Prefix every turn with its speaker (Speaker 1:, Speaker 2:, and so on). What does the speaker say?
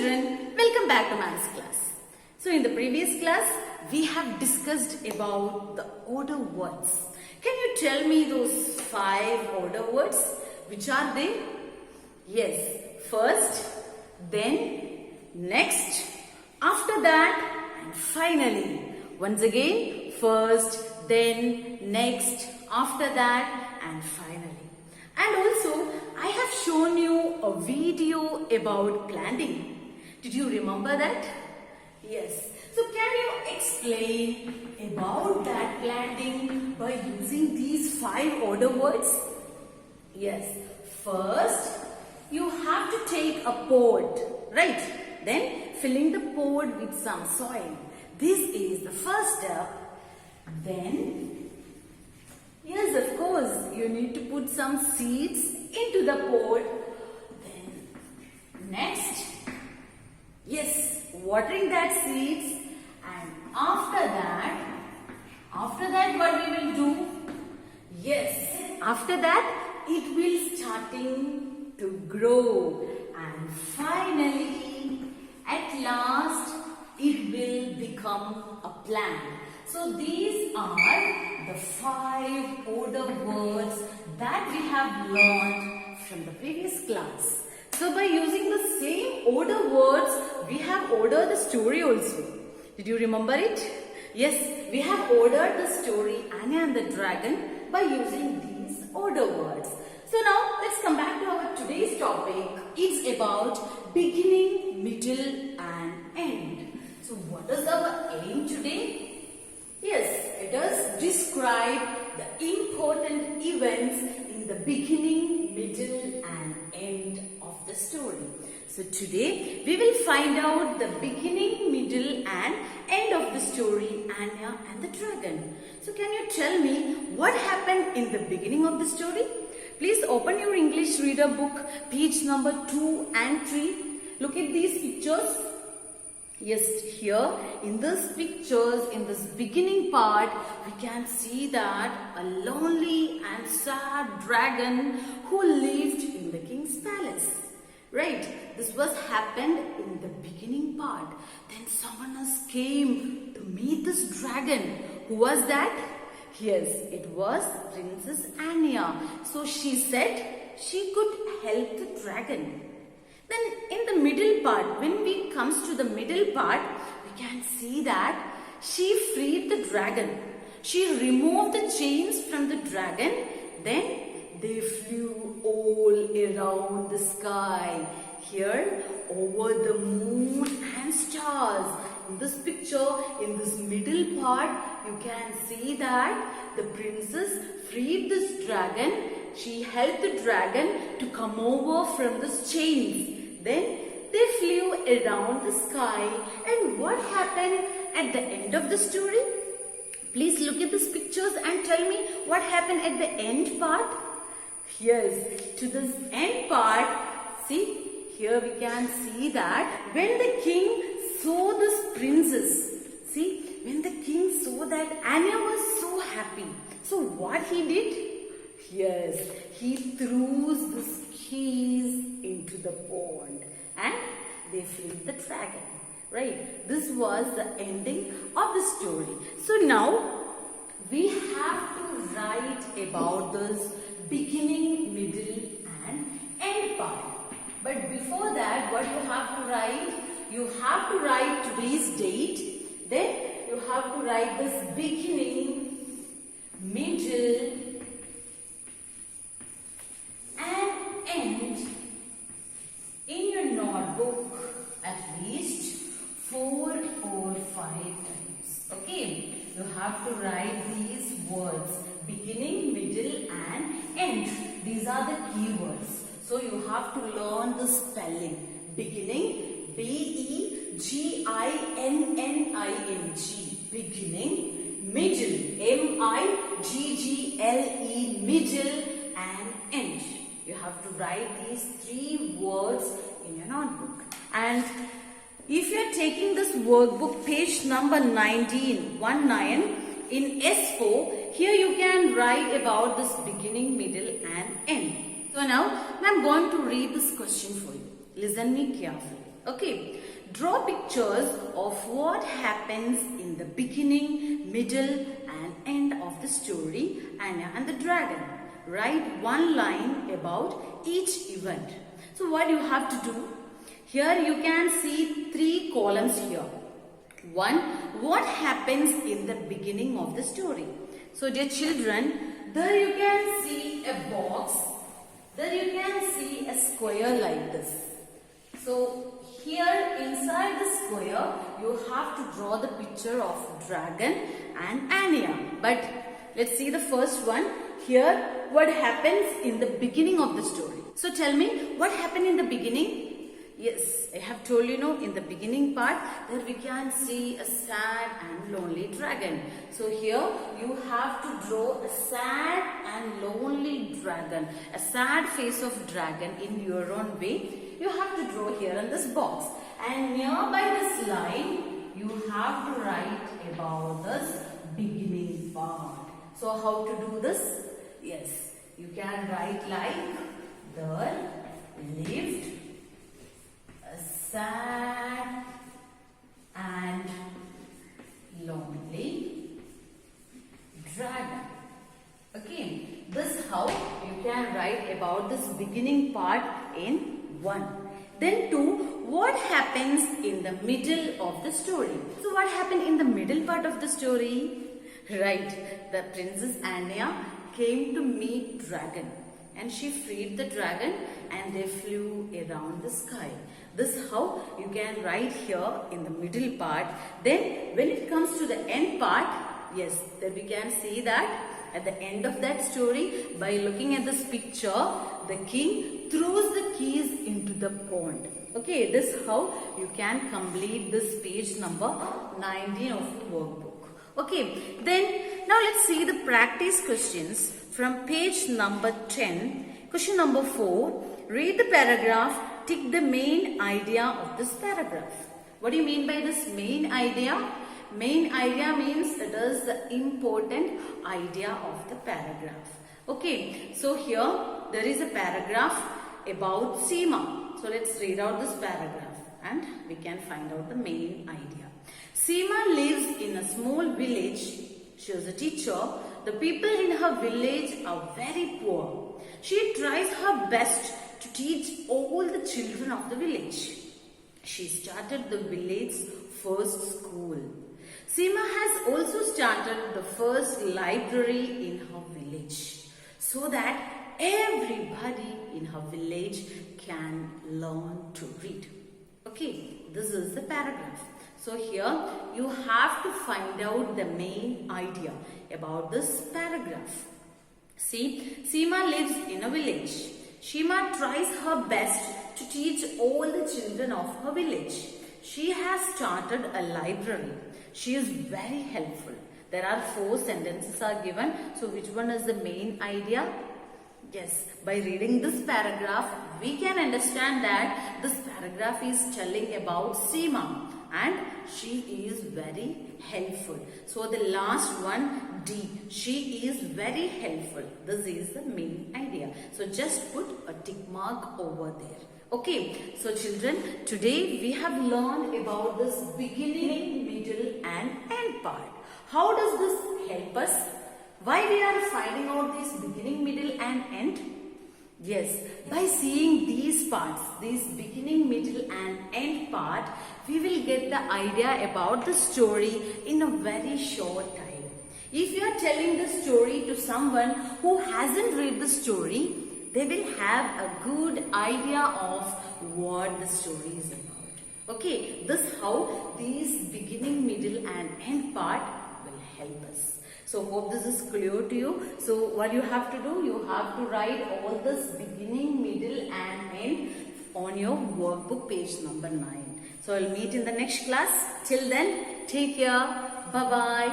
Speaker 1: children, welcome back to maths class. So in the previous class, we have discussed about the order words. Can you tell me those 5 order words? Which are they? Yes, first, then, next, after that, and finally. Once again, first, then, next, after that, and finally. And also, I have shown you a video about planting. Did you remember that? Yes. So can you explain about that planting by using these 5 order words? Yes. First, you have to take a pot, right? Then filling the pot with some soil. This is the first step. Then, yes, of course, you need to put some seeds into the pot. Then, next, yes, watering that seeds. And after that what we will do? Yes, after that it will starting to grow. And finally, at last, it will become a plant. So these are the 5 order words that we have learned from the previous class. So by using the same order words, we have ordered the story also. Did you remember it? Yes, we have ordered the story Anya and the Dragon by using these order words. So now let's come back to our today's topic. It's about beginning, middle and end. So what is our aim today? Yes, it does describe the important events in the beginning, middle and end of the story. So today we will find out the beginning, middle and end of the story Anya and the Dragon. So can you tell me what happened in the beginning of the story? Please open your English reader book, page number 2 and 3. Look at these pictures. Yes, here in these pictures, in this beginning part, we can see that a lonely and sad dragon who lived in the king's palace. Right, this was happened in the beginning part. Then someone else came to meet this dragon. Who was that? Yes, it was Princess Anya. So she said she could help the dragon. Then in the middle part, when we comes to the middle part, we can see that she freed the dragon. She removed the chains from the dragon. Then they flew all around the sky. Here over the moon and stars. In this picture, in this middle part, you can see that the princess freed this dragon. She helped the dragon to come over from this chains. Then they flew around the sky. And what happened at the end of the story? Please look at these pictures and tell me what happened at the end part. Yes, to this end part, see, here we can see that when the king saw this princess, see, when the king saw that Anya was so happy. So what he did? Yes, he threw this keys into the pond and they freed the dragon. Right, this was the ending of the story. So now we have to write about this beginning, middle and end part. But before that, what you have to write? You have to write today's date. Then you have to write this beginning, middle and end in your notebook at least 4 or 5 times. Okay, you have to write these words beginning, middle and end. These are the key words. So you have to learn the spelling. Beginning, B-E-G-I-N-N-I-N-G. Beginning, middle, M-I-G-G-L-E, middle and end. You have to write these 3 words in your notebook. And if you are taking this workbook, page number 19, in S4, here you can write about this beginning, middle and end. So now I am going to read this question for you. Listen me carefully. Okay, draw pictures of what happens in the beginning, middle and end of the story Anya and the Dragon. Write one line about each event. So what you have to do? Here you can see 3 columns here. 1. What happens in the beginning of the story? So dear children, there you can see a box. There you can see a square like this. So here inside the square you have to draw the picture of Dragon and Anya. But let's see the first one. Here what happens in the beginning of the story. So tell me, what happened in the beginning? Yes, I have told you know in the beginning part that we can see a sad and lonely dragon. So here you have to draw a sad and lonely dragon, a sad face of dragon in your own way. You have to draw here in this box, and nearby this line you have to write about this beginning part. So how to do this? Yes, you can write like there lived a sad and lonely dragon. Okay, this how you can write about this beginning part in 1. Then 2, what happens in the middle of the story? So what happened in the middle part of the story? Right, the Princess Anya came to meet Dragon and she freed the dragon and they flew around the sky. This is how you can write here in the middle part. Then when it comes to the end part, yes, then we can see that at the end of that story, by looking at this picture, the king throws the keys into the pond. Okay, this is how you can complete this page number 19 of the workbook. Okay, then now let's see the practice questions from page number 10. Question number 4. Read the paragraph, tick the main idea of this paragraph. What do you mean by this main idea? Main idea means it is the important idea of the paragraph. Okay, so here there is a paragraph about Seema. So let's read out this paragraph and we can find out the main idea. Seema lives in a small village. She is a teacher. The people in her village are very poor. She tries her best to teach all the children of the village. She started the village's first school. Seema has also started the first library in her village so that everybody in her village can learn to read. Okay, this is the paragraph. So here you have to find out the main idea about this paragraph. See, Seema lives in a village. Seema tries her best to teach all the children of her village. She has started a library. She is very helpful. There are 4 sentences are given. So which one is the main idea? Yes, by reading this paragraph, we can understand that this paragraph is telling about Seema and she is very helpful. So the last one, D, she is very helpful. This is the main idea. So just put a tick mark over there. Okay, so children, today we have learned about this beginning, middle and end part. How does this help us? Why we are finding out this beginning, middle and end? Yes, by seeing these parts, this beginning, middle and end part, we will get the idea about the story in a very short time. If you are telling the story to someone who hasn't read the story, they will have a good idea of what the story is about. Okay, this is how these beginning, middle and end part will help us. So hope this is clear to you. So what you have to do, you have to write all this beginning, middle and end on your workbook page number 9. So I'll meet in the next class. Till then, take care. Bye-bye.